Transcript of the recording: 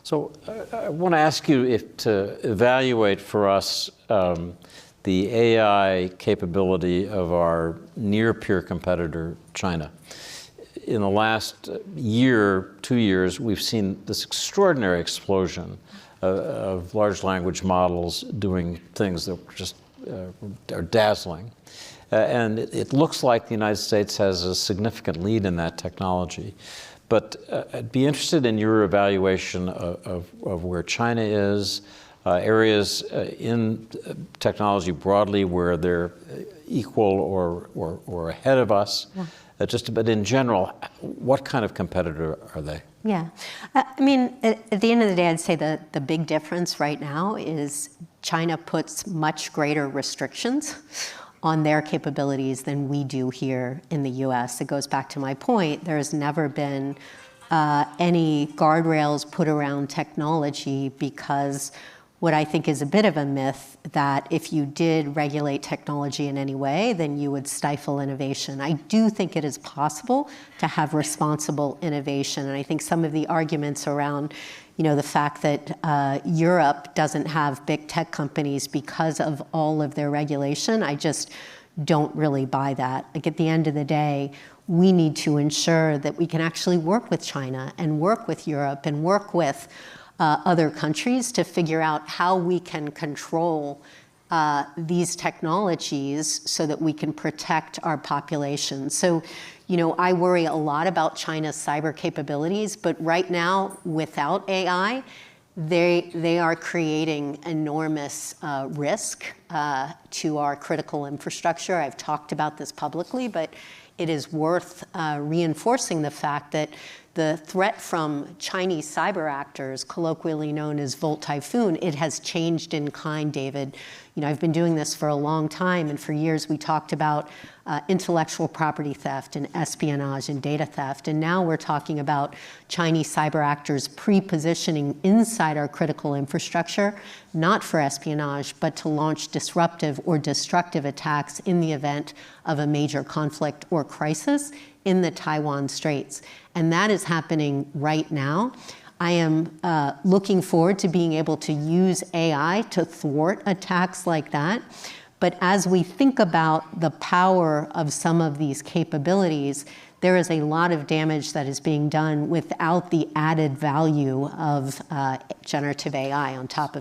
So I want to ask you to evaluate for us the AI capability of our near-peer competitor, China. In the last year, 2 years, we've seen this extraordinary explosion of large language models doing things that just are dazzling. And it looks like the United States has a significant lead in that technology. But I'd be interested in your evaluation of where China is, areas in technology broadly where they're equal or ahead of us. Yeah. But in general, what kind of competitor are they? Yeah, I mean, at the end of the day, I'd say that the big difference right now is China puts much greater restrictions on their capabilities than we do here in the US. It goes back to my point, there has never been any guardrails put around technology, because what I think is a bit of a myth that if you did regulate technology in any way, then you would stifle innovation. I do think it is possible to have responsible innovation. And I think some of the arguments around, the fact that Europe doesn't have big tech companies because of all of their regulation, I just don't really buy that. Like, at the end of the day, we need to ensure that we can actually work with China and work with Europe and work with other countries to figure out how we can control these technologies so that we can protect our population. So, I worry a lot about China's cyber capabilities, but right now, without AI, they are creating enormous risk to our critical infrastructure. I've talked about this publicly, but it is worth reinforcing the fact that the threat from Chinese cyber actors, colloquially known as Volt Typhoon, it has changed in kind, David. I've been doing this for a long time, and for years we talked about intellectual property theft and espionage and data theft, and now we're talking about Chinese cyber actors pre-positioning inside our critical infrastructure, not for espionage, but to launch disruptive or destructive attacks in the event of a major conflict or crisis in the Taiwan Straits. And that is happening right now. I am looking forward to being able to use AI to thwart attacks like that. But as we think about the power of some of these capabilities, there is a lot of damage that is being done without the added value of generative AI on top of